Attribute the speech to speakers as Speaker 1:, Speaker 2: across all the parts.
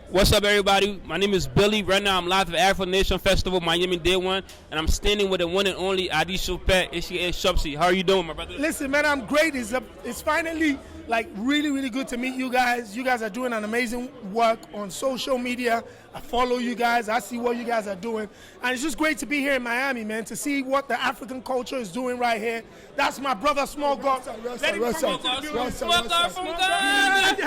Speaker 1: What's up, everybody? My name is Billy. Right now, I'm live at Afro Nation Festival, Miami Day One, and I'm standing with the one and only Adesope, aka Shubsy. How are you doing, my brother?
Speaker 2: Listen, man, I'm great. It's finally like really good to meet you guys. You guys are doing an amazing work on social media. I follow you guys. I see what you guys are doing, and it's just great to be here in Miami, man. To see what the African culture is doing right here. That's my brother, Small God. Let him come into the building.
Speaker 1: Welcome from God.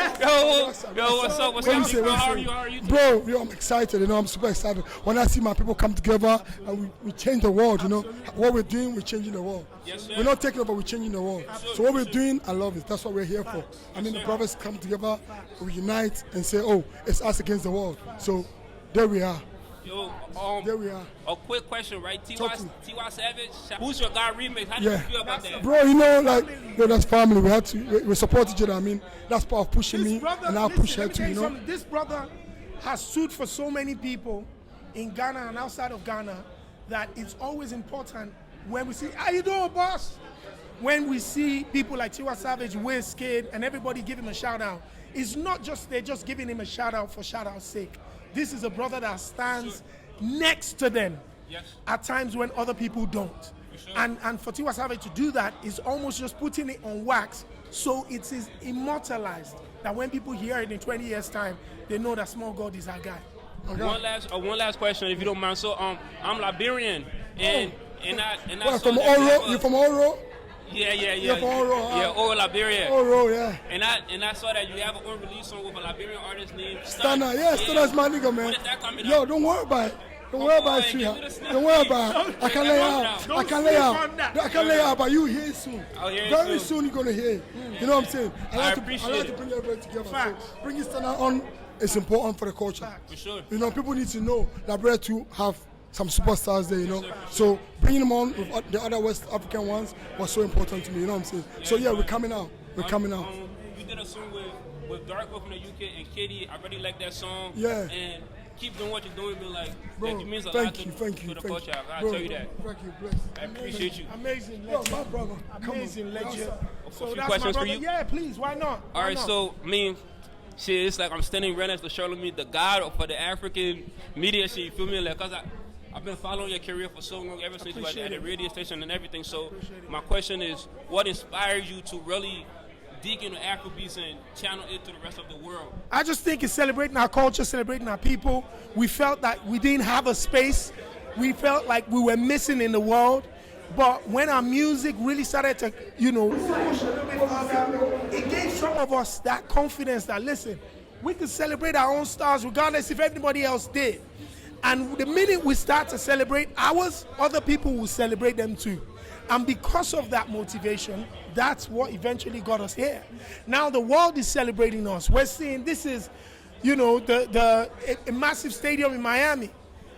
Speaker 1: Yo, what's up? What's up? How are you?
Speaker 3: Bro, I'm excited. I'm super excited when I see my people come together and we change the world. What we're doing, we're changing the world.
Speaker 1: Yes,
Speaker 3: we're not taking over, we're changing the world. So what we're doing, I love it. That's what we're here for. The brothers come together, we unite and say, oh, it's us against the world. So there we are.
Speaker 1: Yo,
Speaker 3: there we are.
Speaker 1: A quick question, right? Tiwa Savage, Who's Your God remix. How do you feel about that?
Speaker 3: Bro, that's family. We support each other. That's part of pushing me, and I'll push her too.
Speaker 2: This brother has stood for so many people in Ghana and outside of Ghana that it's always important when we see, how you doing, boss? When we see people like Tiwa Savage, Wizkid, and everybody give him a shout out, it's not just they're just giving him a shout out for shout out's sake. This is a brother that stands next to them at times when other people don't. And for Tiwa Savage to do that is almost just putting it on wax, so it is immortalized. That when people hear it in 20 years' time, they know that Small God is our guy.
Speaker 1: Okay. One last question, if you don't mind. So I'm Liberian, and I
Speaker 3: from Oro. You from Oro?
Speaker 1: Yeah.
Speaker 3: You're from Oro.
Speaker 1: Yeah, Oro, Liberia.
Speaker 3: Oro, yeah.
Speaker 1: And I saw that you have an unreleased song with a Liberian artist named
Speaker 3: Stunner. Yeah, Stunner's my nigga, man.
Speaker 1: When is that coming
Speaker 3: Yo,
Speaker 1: out?
Speaker 3: don't worry about it. Don't worry about it, sweetheart. Don't worry about it. I can lay out. I can lay out, but you hear it soon. Very soon you're gonna hear it. You know what I'm saying? I like to bring everybody together. So bringing Stunner on is important for the culture.
Speaker 1: For sure.
Speaker 3: People need to know Liberia to have some superstars there, So bringing them on with the other West African ones was so important to me, you know what I'm saying? So yeah, we're coming out. We're coming out.
Speaker 1: You did a song with Darko from the UK and Katie. I really like that song.
Speaker 3: Yeah.
Speaker 1: And keep doing what you're doing,
Speaker 3: bro,
Speaker 1: it means a lot to the culture. I'll tell you that.
Speaker 3: Thank you, bless.
Speaker 1: I appreciate you.
Speaker 2: Amazing
Speaker 3: legend. Yo, my brother.
Speaker 2: Amazing legend.
Speaker 1: So a few questions for you?
Speaker 2: Yeah, please, why not?
Speaker 1: All right, so shit, it's like I'm standing right next to Charlemagne, the god for the African media shit, you feel me? Like, cause I've been following your career for so long, ever since you were at the radio station and everything. So my question is, what inspired you to really dig into Afrobeats and channel it to the rest of the world?
Speaker 2: I just think it's celebrating our culture, celebrating our people. We felt that we didn't have a space. We felt like we were missing in the world. But when our music really started to, push a little bit further, it gave some of us that confidence that, listen, we can celebrate our own stars regardless if anybody else did. And the minute we start to celebrate ours, other people will celebrate them too. And because of that motivation, that's what eventually got us here. Now the world is celebrating us. We're seeing this is, a massive stadium in Miami.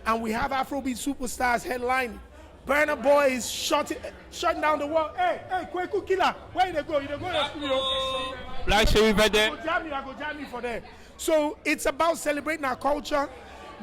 Speaker 2: And we have Afrobeat superstars headlining. Burna Boy is shutting down the world. Hey, Kweku Killer, where they go? You go to the studio.
Speaker 1: Black Sherry right there.
Speaker 2: I go jam you for that. So it's about celebrating our culture,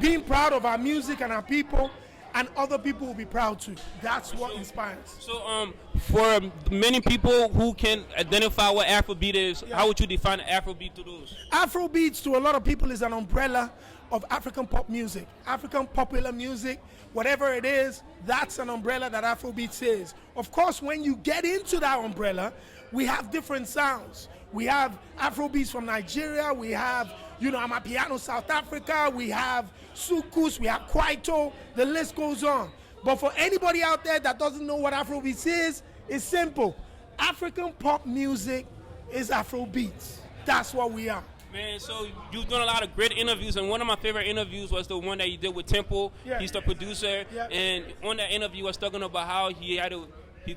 Speaker 2: being proud of our music and our people, and other people will be proud too. That's what inspires.
Speaker 1: So for many people who can identify what Afrobeat is, how would you define Afrobeat to those?
Speaker 2: Afrobeats to a lot of people is an umbrella of African pop music, African popular music, whatever it is, that's an umbrella that Afrobeats is. Of course, when you get into that umbrella, we have different sounds. We have Afrobeats from Nigeria, we have, Amapiano South Africa, we have Sukus, we have Kwaito, the list goes on. But for anybody out there that doesn't know what Afrobeats is, it's simple. African pop music is Afrobeats. That's what we are.
Speaker 1: Man, so you've done a lot of great interviews, and one of my favorite interviews was the one that you did with Temple.
Speaker 2: Yeah.
Speaker 1: He's the producer,
Speaker 2: Yeah.
Speaker 1: and on that interview, I was talking about how he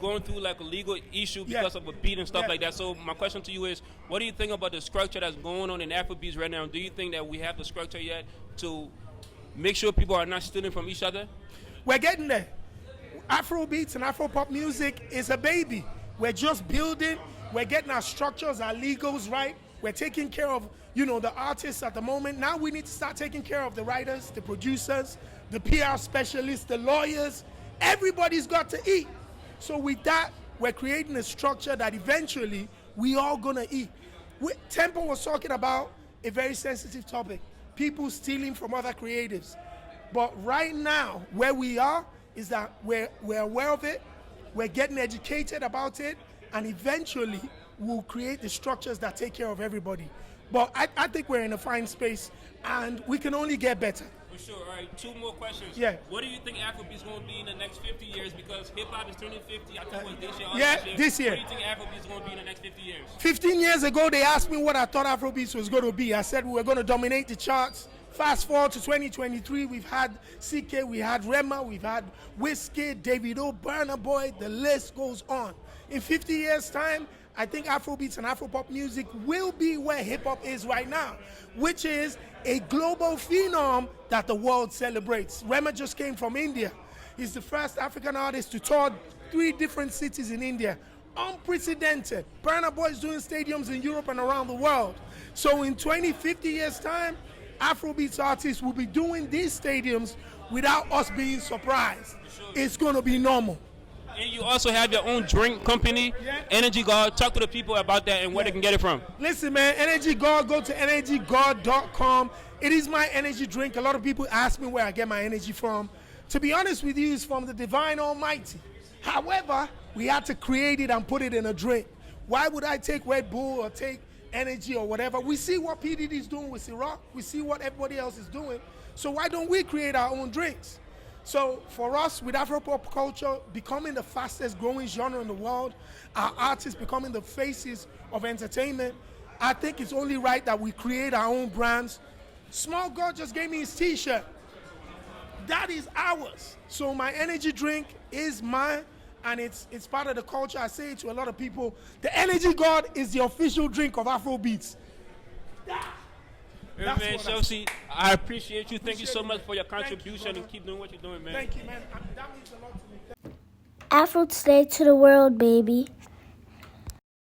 Speaker 1: going through like a legal issue because of a beat and stuff like that. So my question to you is, what do you think about the structure that's going on in Afrobeats right now? Do you think that we have the structure yet to make sure people are not stealing from each other?
Speaker 2: We're getting there. Afrobeats and Afropop music is a baby. We're just building. We're getting our structures, our legals right. We're taking care of, the artists at the moment. Now we need to start taking care of the writers, the producers, the PR specialists, the lawyers. Everybody's got to eat. So with that, we're creating a structure that eventually we all gonna eat. Temple was talking about a very sensitive topic, people stealing from other creatives. But right now, where we are is that we're aware of it, we're getting educated about it, and eventually we'll create the structures that take care of everybody. But I think we're in a fine space, and we can only get better.
Speaker 1: For sure. All right, 2 more questions.
Speaker 2: Yeah.
Speaker 1: What do you think Afrobeats going to be in the next 50 years? Because hip-hop is turning 50. I think it was this year.
Speaker 2: This year.
Speaker 1: What do you think Afrobeats going to be in the next 50 years?
Speaker 2: 15 years ago, they asked me what I thought Afrobeats was going to be. I said we were going to dominate the charts. Fast forward to 2023, we've had CK, we had Rema, we've had Whiskey, Davido, Burna Boy, the list goes on. In 50 years' time, I think Afrobeats and Afropop music will be where hip-hop is right now, which is a global phenom that the world celebrates. Rema just came from India. He's the first African artist to tour 3 different cities in India. Unprecedented. Burna Boy is doing stadiums in Europe and around the world. So in 20, 50 years' time, Afrobeats artists will be doing these stadiums without us being surprised. It's going to be normal.
Speaker 1: And you also have your own drink company, Energy God. Talk to the people about that and where they can get it from.
Speaker 2: Listen, man, Energy God, go to energygod.com. It is my energy drink. A lot of people ask me where I get my energy from. To be honest with you, it's from the Divine Almighty. However, we had to create it and put it in a drink. Why would I take Red Bull or take energy or whatever? We see what PDD is doing with Ciroc. We see what everybody else is doing. So why don't we create our own drinks? So for us, with Afropop culture becoming the fastest growing genre in the world, our artists becoming the faces of entertainment, I think it's only right that we create our own brands. Small God just gave me his t-shirt. That is ours. So my energy drink is mine, and it's part of the culture. I say it to a lot of people. The Energy God is the official drink of Afrobeats.
Speaker 1: Man, Chelsea, I appreciate you. Thank you so much for your contribution and keep doing what you're doing, man.
Speaker 2: Thank you, man. That means a lot to me.
Speaker 4: Afrotoday to the world, baby.